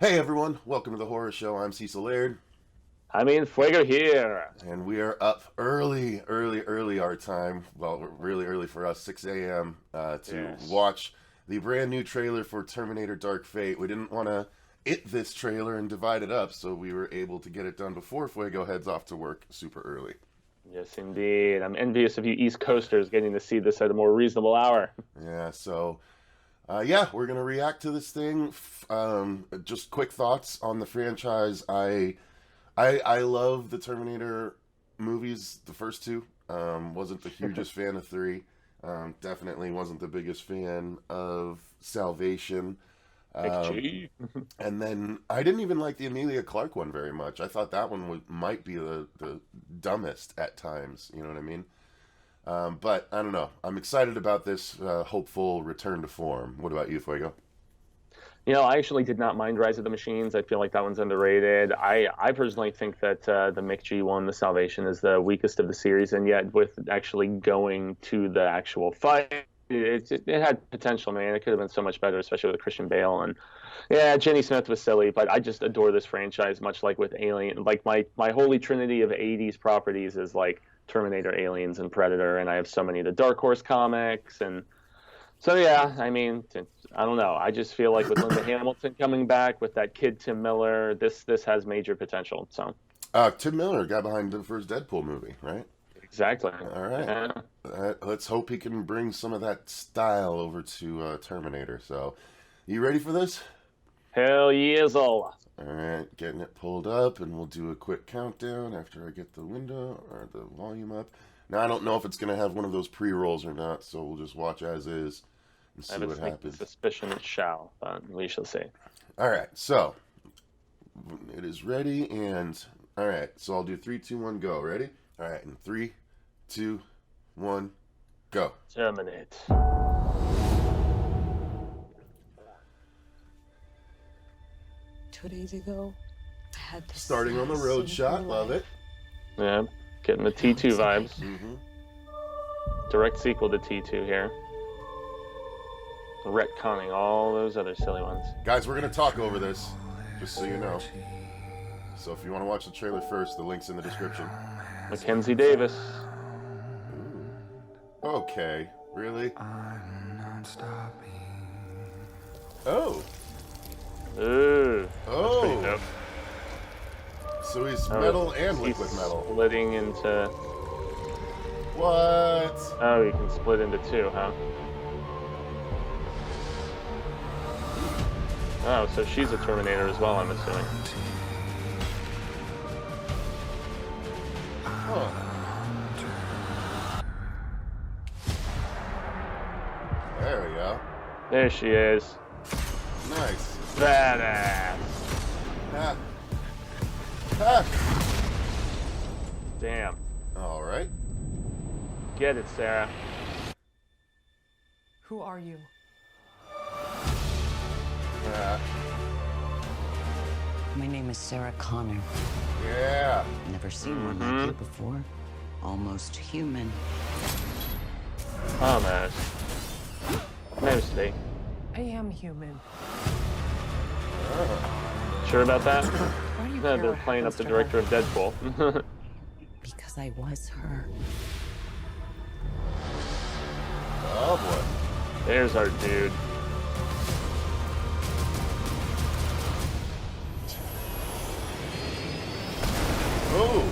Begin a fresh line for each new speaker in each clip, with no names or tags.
Hey everyone, welcome to the Horror Show. I'm Cecil Laird,
Fuego here.
and we are up early our time. Well, really early for us, 6 a.m. To
Yes.
watch the brand new trailer for Terminator Dark Fate. We didn't want to this trailer and divide it up, so we were able to get it done before Fuego heads off to work super early.
Yes, indeed. I'm envious of you East Coasters getting to see this at a more reasonable hour.
Yeah, so yeah, we're gonna react to this thing. Just quick thoughts on the franchise. I love the Terminator movies, the first two. Wasn't the hugest fan of three. Definitely wasn't the biggest fan of Salvation. Um,
XG.
and then I didn't even like the Emilia Clarke one very much. I thought that one might be the dumbest at times. You know what I mean? But I don't know. I'm excited about this hopeful return to form. What about you, Fuego?
I actually did not mind Rise of the Machines. I feel like that one's underrated. I personally think that the McG one, the Salvation, is the weakest of the series, and yet with actually going to the actual fight, it had potential, man. It could have been so much better, especially with Christian Bale. And yeah, Jenny Smith was silly, but I just adore this franchise, much like with Alien. Like my holy trinity of '80s properties is like Terminator, Aliens, and Predator, and I have so many of the Dark Horse comics, and so yeah, I don't know. I just feel like with Linda Hamilton coming back with that kid Tim Miller, this has major potential. So
Tim Miller, guy behind the first Deadpool movie, right?
exactly.
All right.
Yeah.
Let's hope he can bring some of that style over to Terminator. So, you ready for this?
Hell yes, all.
All right, getting it pulled up, and we'll do a quick countdown after I get the window or the volume up. Now, I don't know if it's going to have one of those pre-rolls or not, so we'll just watch as is and
I
see
have a
what
sneaking
happens.
suspicion it shall, but we shall see.
All right, so it is ready, and all right, so I'll do three, two, one, go. Ready? All right, and three, two, one, go.
Terminate.
2 days ago, I had this
Starting on the road shot, love it.
Yeah, getting the T2 vibes.
Mm-hmm.
Direct sequel to T2 here. Retconning all those other silly ones.
Guys, we're going to talk over this, just so you know. So if you want to watch the trailer first, the link's in the description.
Mackenzie Davis.
Ooh. Okay, really? Oh.
Ooh, that's pretty
Oh.
dope.
So he's
Oh,
metal and
he's
liquid metal.
Splitting into.
What?
Oh, you can split into two, huh? Oh, so she's a Terminator as well, I'm assuming.
Huh. There we go.
There she is.
Nice.
Badass.
Ah. Ah.
Damn.
All right.
Get it, Sarah.
Who are you?
My name is Sarah Connor.
Yeah.
Never seen one like you before. Almost human.
Almost. Mostly.
I am human.
Sure about that?
Why do you
No,
care
they're
what
playing up
happens
the
to
director
her?
of Deadpool.
Because I was her.
Oh boy.
There's our dude.
Oh.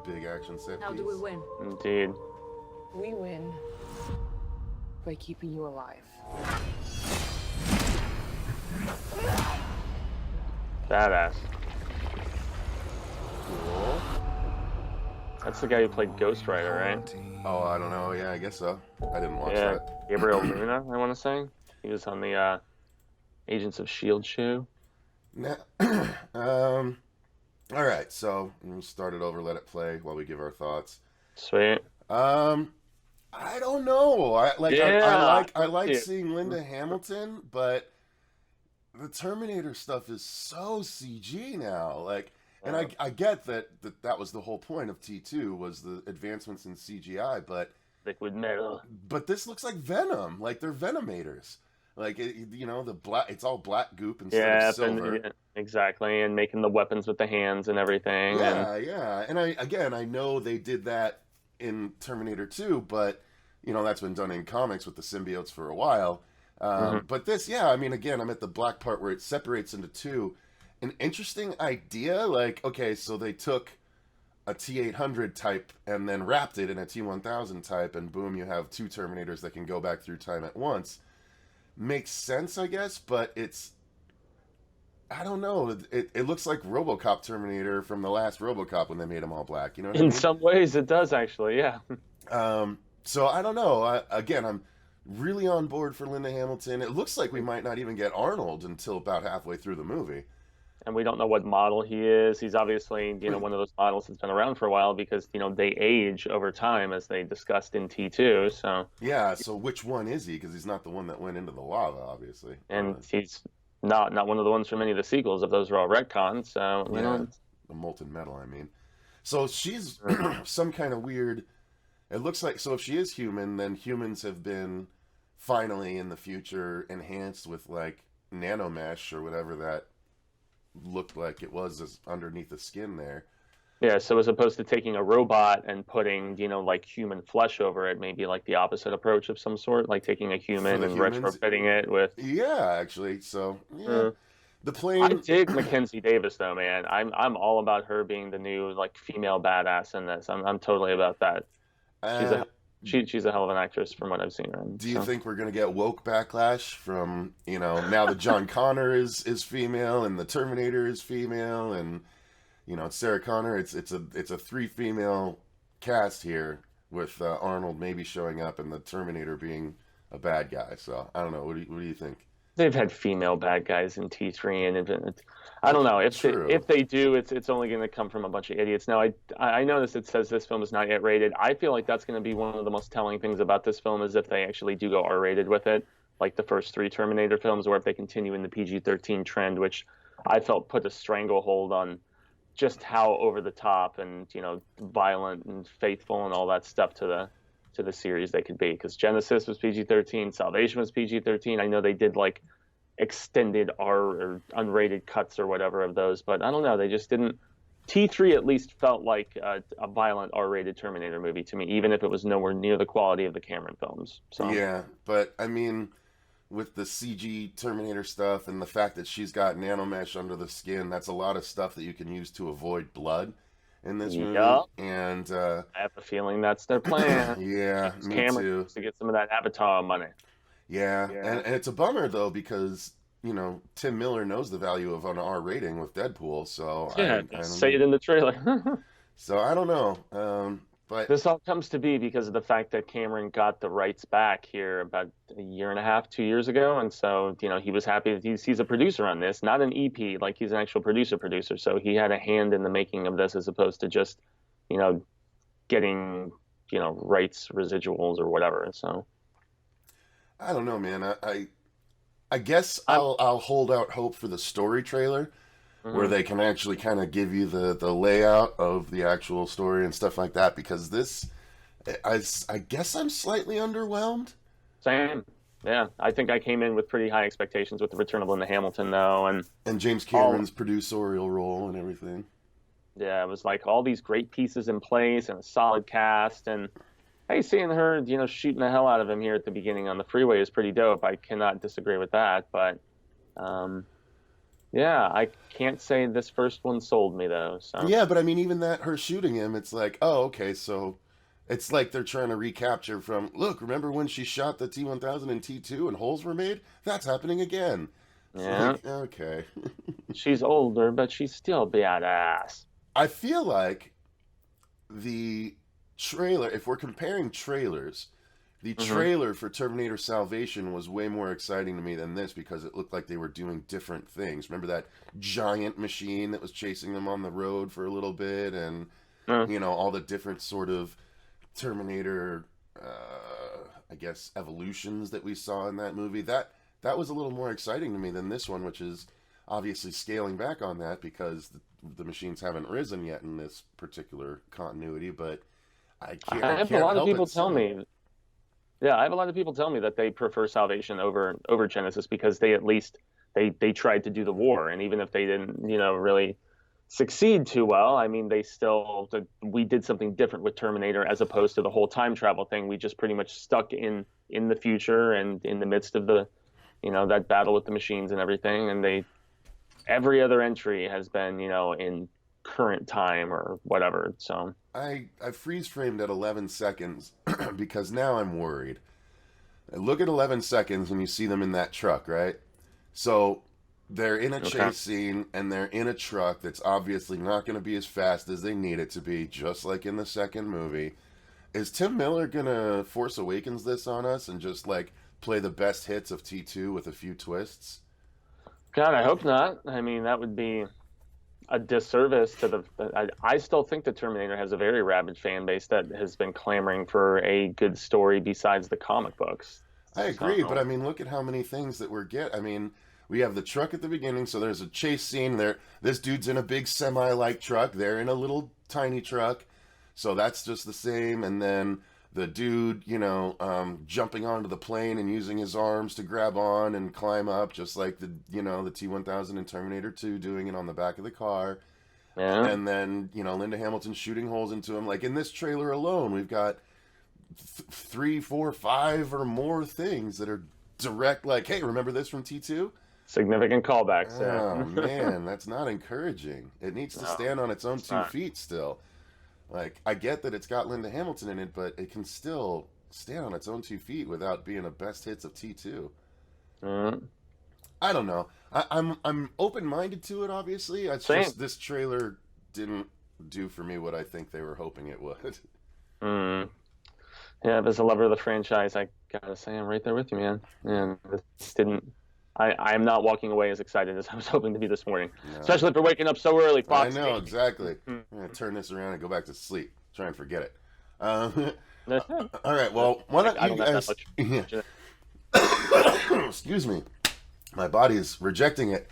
Big action set
How
piece.
do we win?
Indeed.
We win by keeping you alive.
Badass.
Cool.
That's the guy who played Ghost Rider, right?
Oh, I don't know. Yeah, I guess so. I didn't watch
Yeah,
that.
Gabriel Luna, I want to say. He was on the Agents of S.H.I.E.L.D. show.
Nah. All right, so we'll start it over, let it play while we give our thoughts.
Sweet.
I don't know.
Yeah,
I like
yeah.
seeing Linda Hamilton, but the Terminator stuff is so CG now. Like And I get that was the whole point of T2 was the advancements in CGI,
liquid metal.
but this looks like Venom, like they're Venomators. Like the black, it's all black goop instead of silver.
Exactly, and making the weapons with the hands and everything.
Yeah. And I know they did that in Terminator 2, but that's been done in comics with the symbiotes for a while. But this, again, I'm at the black part where it separates into two. An interesting idea, like, okay, so they took a T-800 type and then wrapped it in a T-1000 type, and boom, you have two Terminators that can go back through time at once. Makes sense, I guess, but I don't know. It looks like RoboCop Terminator from the last RoboCop when they made them all black. You know what I mean?
In some ways, it does actually, yeah.
So I don't know. Again, I'm really on board for Linda Hamilton. It looks like we might not even get Arnold until about halfway through the movie.
And we don't know what model he is. He's obviously, one of those models that's been around for a while because, they age over time as they discussed in T2. So
yeah. So which one is he? Because he's not the one that went into the lava, obviously.
And he's not one of the ones from any of the sequels. If those are all retcons, so
the molten metal. I mean, so she's some kind of weird. It looks like, so if she is human, then humans have been finally in the future enhanced with like nanomesh or whatever that looked like it was as underneath the skin there.
Yeah, so as opposed to taking a robot and putting, like human flesh over it, maybe like the opposite approach of some sort, like taking a human and retrofitting it with.
Yeah, actually. So, yeah. The plane. I
dig Mackenzie Davis though, man. I'm all about her being the new like female badass in this. I'm totally about that. She's a hell of an actress from what I've seen her in.
Do you think we're gonna get woke backlash from now that John Connor is female and the Terminator is female and it's Sarah Connor? It's a 3 female cast here with Arnold maybe showing up and the Terminator being a bad guy. So I don't know. What do you think?
They've had female bad guys in T3, and I don't know if they do, it's only going to come from a bunch of idiots. Now, I noticed it says this film is not yet rated. I feel like that's going to be one of the most telling things about this film is if they actually do go R-rated with it, like the first 3 Terminator films, or if they continue in the PG-13 trend, which I felt put a stranglehold on just how over the top and violent and faithful and all that stuff to the series they could be, because Genesis was PG-13, Salvation was PG-13. I know they did like extended R or unrated cuts or whatever of those, but I don't know, they just didn't. T3 at least felt like a violent R-rated Terminator movie to me, even if it was nowhere near the quality of the Cameron films. So
yeah, but I mean, with the CG Terminator stuff and the fact that she's got nanomesh under the skin, that's a lot of stuff that you can use to avoid blood in this movie. And
I have a feeling that's their plan.
Yeah, me too.
To get some of that Avatar money.
Yeah. And it's a bummer though because Tim Miller knows the value of an R rating with Deadpool, so I
say it in the trailer.
So I don't know. But
this all comes to be because of the fact that Cameron got the rights back here about a year and a half, 2 years ago, and so he was happy that he's a producer on this, not an EP, like he's an actual producer. So he had a hand in the making of this as opposed to just, getting rights residuals or whatever. So
I don't know, man. I guess I'll hold out hope for the story trailer. Where they can actually kind of give you the layout of the actual story and stuff like that, because this, I guess I'm slightly underwhelmed.
Same. Yeah, I think I came in with pretty high expectations with the return of Linda Hamilton, though. And
James Cameron's producerial role and everything.
Yeah, it was like all these great pieces in place and a solid cast. And hey, seeing her, shooting the hell out of him here at the beginning on the freeway is pretty dope. I cannot disagree with that, but... yeah, I can't say this first one sold me, though. So.
Yeah, but I mean, even that, her shooting him, it's like, oh, okay, so it's like they're trying to recapture from, look, remember when she shot the T-1000 and T2 and holes were made? That's happening again. It's like, okay.
She's older, but she's still badass.
I feel like the trailer, if we're comparing trailers, the trailer for Terminator Salvation was way more exciting to me than this because it looked like they were doing different things. Remember that giant machine that was chasing them on the road for a little bit and, all the different sort of Terminator, I guess, evolutions that we saw in that movie. That was a little more exciting to me than this one, which is obviously scaling back on that because the machines haven't risen yet in this particular continuity. But
I have a
can't
lot of
help
people
it
tell
say.
me, yeah, I have a lot of people tell me that they prefer Salvation over Genesis because they at least they tried to do the war, and even if they didn't, really succeed too well, I mean, we did something different with Terminator as opposed to the whole time travel thing. We just pretty much stuck in the future and in the midst of the, that battle with the machines and everything, and every other entry has been, in current time or whatever. So
I freeze framed at 11 seconds because now I'm worried. I look at 11 seconds when you see them in that truck, right? So they're in a
okay.
chase scene and they're in a truck that's obviously not going to be as fast as they need it to be, just like in the second movie. Is Tim Miller going to Force Awakens this on us and just like play the best hits of T2 with a few twists?
God, I hope not. I mean, that would be a disservice to I still think the Terminator has a very rabid fan base that has been clamoring for a good story besides the comic books.
I agree,
So,
but I mean, look at how many things that we're I mean, we have the truck at the beginning, so there's a chase scene there. This dude's in a big semi-like truck. They're in a little tiny truck, so that's just the same. And then the dude, jumping onto the plane and using his arms to grab on and climb up, just like the T-1000 in Terminator 2, doing it on the back of the car.
yeah.
And then, Linda Hamilton shooting holes into him. Like in this trailer alone, we've got 3, 4, 5 or more things that are direct, like, hey, remember this from T2?
Significant callbacks.
Oh,
Yeah.
man, that's not encouraging. It needs to
No,
stand on its own
it's
two
not.
feet still. Like, I get that it's got Linda Hamilton in it, but it can still stand on its own 2 feet without being a best hits of T2.
Mm,
I don't know. I'm open-minded to it, obviously. It's
same.
just this trailer didn't do for me what I think they were hoping it would.
Mm. Yeah, as a lover of the franchise, I gotta say I'm right there with you, man. And this didn't. I am not walking away as excited as I was hoping to be this morning,
No.
especially for waking up so early.
I
Fox.
know, exactly.
Mm.
I'm going to turn this around and go back to sleep. Try and forget it.
I
All right, well, why don't you
don't have that
guys...
much.
Excuse me. My body is rejecting it.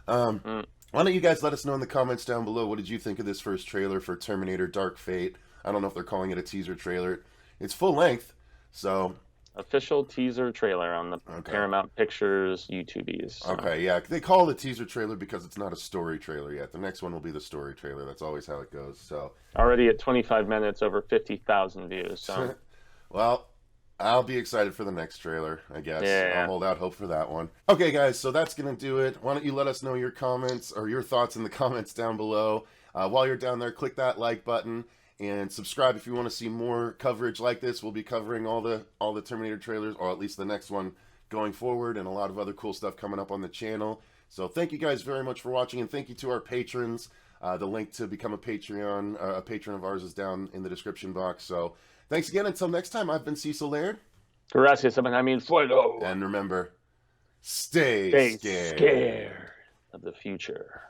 Why don't you guys let us know in the comments down below, what did you think of this first trailer for Terminator Dark Fate? I don't know if they're calling it a teaser trailer. It's full length, so...
Official teaser trailer on the
Okay.
Paramount Pictures YouTubies. So.
Okay, yeah. They call it a teaser trailer because it's not a story trailer yet. The next one will be the story trailer. That's always how it goes, so...
Already at 25 minutes, over 50,000 views. So
Well, I'll be excited for the next trailer, I guess.
Yeah.
I'll hold out hope for that one. Okay, guys, so that's going to do it. Why don't you let us know your comments or your thoughts in the comments down below. While you're down there, click that like button and subscribe if you want to see more coverage like this. We'll be covering all the Terminator trailers, or at least the next one going forward, and a lot of other cool stuff coming up on the channel. So thank you guys very much for watching, and thank you to our patrons. The link to become a patron of ours is down in the description box. So thanks again. Until next time, I've been Cecil Laird.
Gracias, I mean, fuego.
And remember, stay scared
Scared of the future.